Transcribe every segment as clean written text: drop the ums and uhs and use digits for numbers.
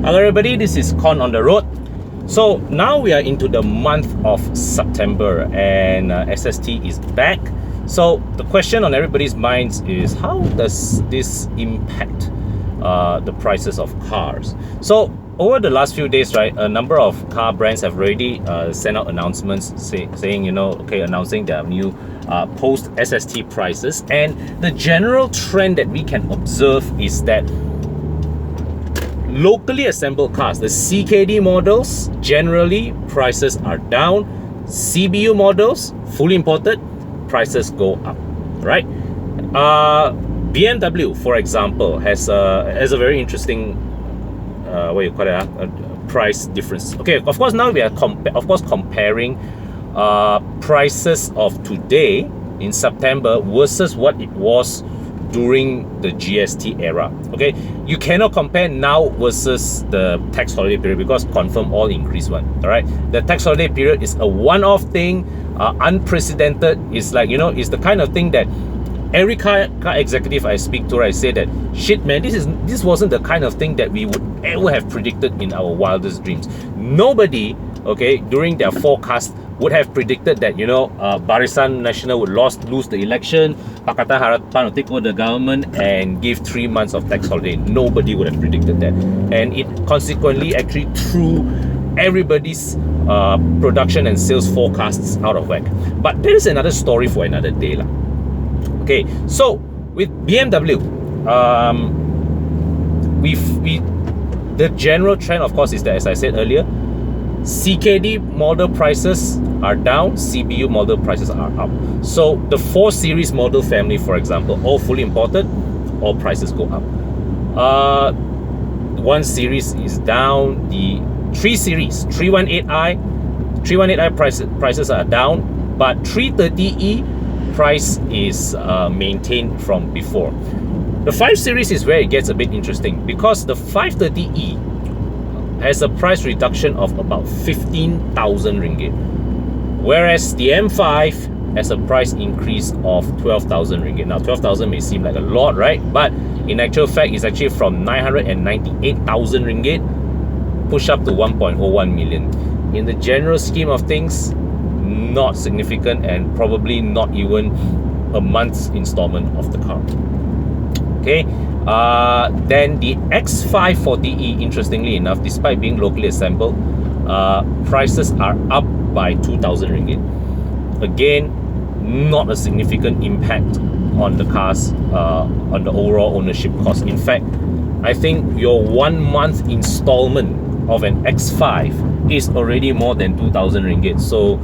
Hello everybody, this is Con on the Road. So now we are into the month of September and SST is back. So the question on everybody's minds is, how does this impact the prices of cars? So over the last few days, right, a number of car brands have already sent out announcements saying, announcing their new post SST prices. And the general trend that we can observe is that locally assembled cars, the CKD models, generally prices are down. CBU models, fully imported, prices go up, right? BMW, for example, has a very interesting price difference. Okay, of course now we are comparing prices of today in September versus what it was during the GST era. Okay, you cannot compare now versus the tax holiday period because confirm all increased one. All right, the tax holiday period is a one-off thing, unprecedented. It's like, it's the kind of thing that every car executive I speak to, I say that, shit man, this wasn't the kind of thing that we would ever have predicted in our wildest dreams. Nobody, okay, during their forecast would have predicted that, Barisan Nasional would lose the election, Pakatan Harapan would take over the government and give 3 months of tax holiday. Nobody would have predicted that. And it consequently actually threw everybody's production and sales forecasts out of whack. But there is another story for another day lah. Okay, so with BMW, the general trend, of course, is that, as I said earlier, CKD model prices are down, CBU model prices are up. So the 4 Series model family, for example, all fully imported, all prices go up. 1 Series is down. The 3 Series, 318i prices are down, but 330e price is maintained from before. The 5 Series is where it gets a bit interesting because the 530e has a price reduction of about 15,000 ringgit, whereas the M5 has a price increase of 12,000 ringgit. Now 12,000 may seem like a lot, right? But in actual fact, it's actually from 998,000 ringgit push up to 1.01 million. In the general scheme of things, not significant and probably not even a month's installment of the car. Okay, then the X5 40e, interestingly enough, despite being locally assembled, prices are up by 2,000 ringgit. Again, not a significant impact on the cars, on the overall ownership cost. In fact, I think your 1 month installment of an X5 is already more than 2,000 ringgit. So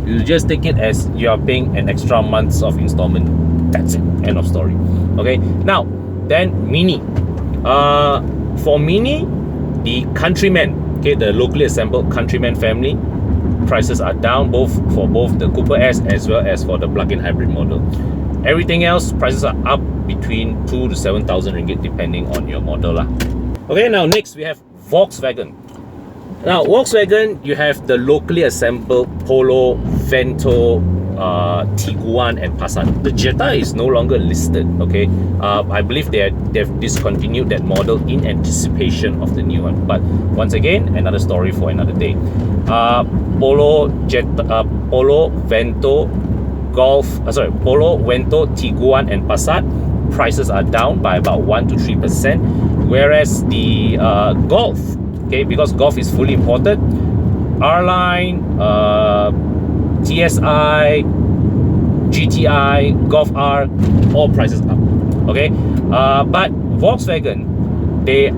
you just take it as you are paying an extra month's of installment. That's it. End of story. Okay. Now, then Mini. For Mini, the Countryman, okay, the locally assembled Countryman family, prices are down for both the Cooper S as well as for the plug-in hybrid model. Everything else, prices are up between 2,000 to 7,000 ringgit depending on your model lah. Okay, now next we have Volkswagen. Now Volkswagen, you have the locally assembled Polo, Vento, Tiguan and Passat. The Jetta is no longer listed. Okay, I believe they've discontinued that model in anticipation of the new one. But once again, another story for another day. Polo, Vento, Polo, Vento, Tiguan and Passat prices are down by about 1 to 3%, whereas the Golf, okay, because Golf is fully imported, R-Line, TSI, GTI, Golf R, all prices up. Okay, but Volkswagen, they've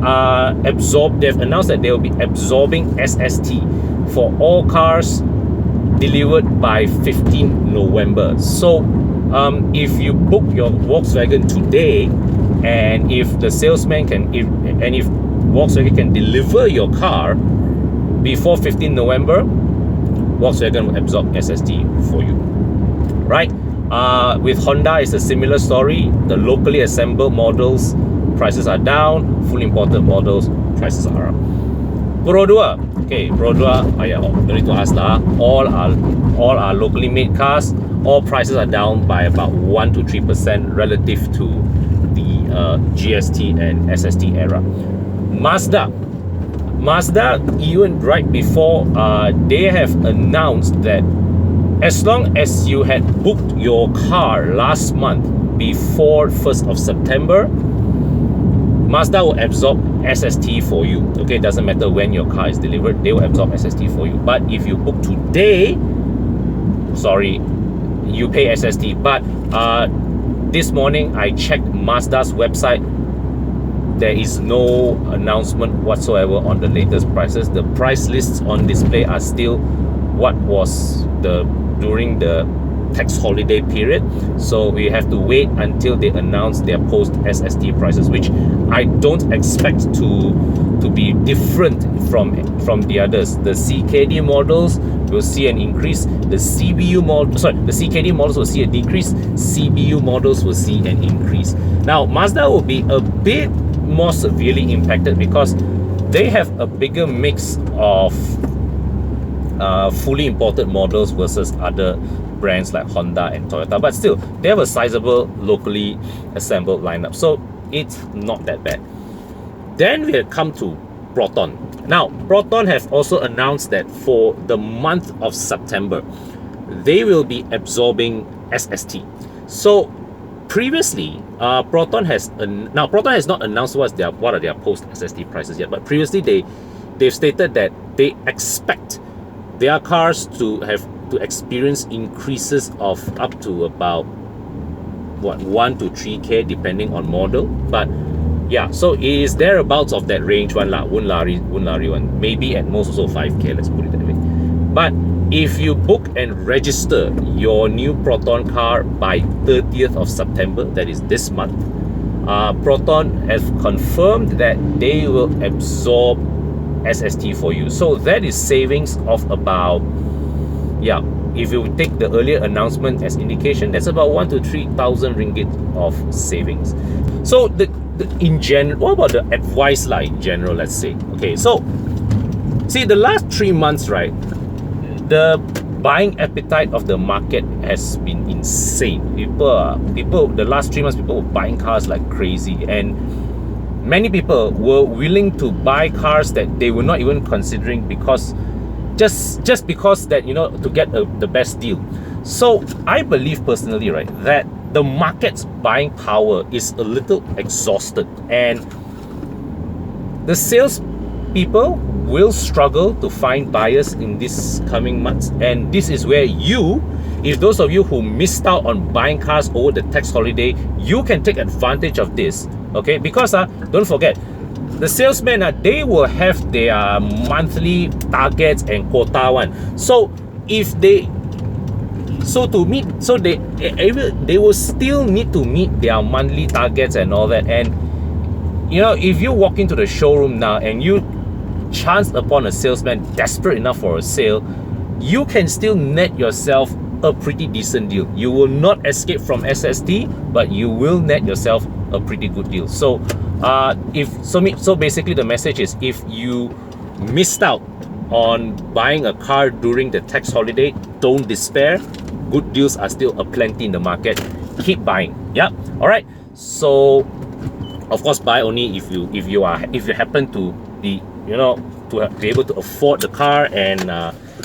announced that they will be absorbing SST for all cars delivered by 15 November. So if you book your Volkswagen today, and if the salesman if Volkswagen can deliver your car before 15 November, Volkswagen will absorb SST for you, right? With Honda, it's a similar story. The locally assembled models, prices are down. Fully imported models, prices are up. Pro 2, okay, Pro 2, don't need to ask lah. All are locally made cars. All prices are down by about 1 to 3% relative to the GST and SST era. Mazda, Mazda, even right before, they have announced that as long as you had booked your car last month before 1st of September, Mazda will absorb SST for you. Okay, it doesn't matter when your car is delivered, they will absorb SST for you. But if you book today, sorry, you pay SST. But this morning I checked Mazda's website. There is no announcement whatsoever on the latest prices. The price lists on display are still what was during the tax holiday period. So we have to wait until they announce their post SST prices, which I don't expect to be different from the others. The CKD models will see an increase. The CKD models will see a decrease. CBU models will see an increase. Now Mazda will be a bit more severely impacted because they have a bigger mix of fully imported models versus other brands like Honda and Toyota, but still they have a sizable locally assembled lineup, so it's not that bad. Then we come to Proton. Now Proton have also announced that for the month of September they will be absorbing SST. So previously Proton has not announced what are their post SST prices yet, but previously they've stated that they expect their cars to experience increases of up to about 1 to 3k depending on model. But yeah, so it is thereabouts of that range one lah, won't lari one, maybe at most also 5k, let's put it that way. But if you book and register your new Proton car by 30th of September, that is this month, Proton has confirmed that they will absorb SST for you. So that is savings of about, yeah, if you take the earlier announcement as indication, that's about 1 to 3,000 ringgit of savings. So in general, what about the advice like in general, let's say? Okay, so see, the last 3 months, right, the buying appetite of the market has been insane. People the last 3 months, people were buying cars like crazy, and many people were willing to buy cars that they were not even considering because just because that, you know, to get the best deal. So I believe personally, right, that the market's buying power is a little exhausted, and the sales people will struggle to find buyers in these coming months. And this is where if those of you who missed out on buying cars over the tax holiday, you can take advantage of this, okay? Because don't forget, the salesmen, they will have their monthly targets and quota one. So if they will still need to meet their monthly targets and all that. And you know, if you walk into the showroom now and you chance upon a salesman desperate enough for a sale, you can still net yourself a pretty decent deal. You will not escape from SST, but you will net yourself a pretty good deal. So so basically the message is, if you missed out on buying a car during the tax holiday, don't despair. Good deals are still aplenty in the market. Keep buying. Yeah, all right. So of course, buy only if you happen to be, you know, to be able to afford the car, and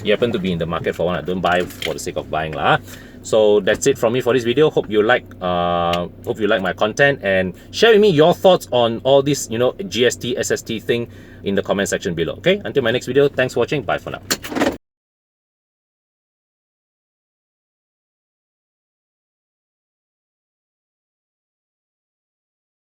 you happen to be in the market for one. Don't buy for the sake of buying lah. So that's it from me for this video. Hope you like my content, and share with me your thoughts on all this, you know, GST SST thing in the comment section below. Okay, until my next video, thanks for watching. Bye for now.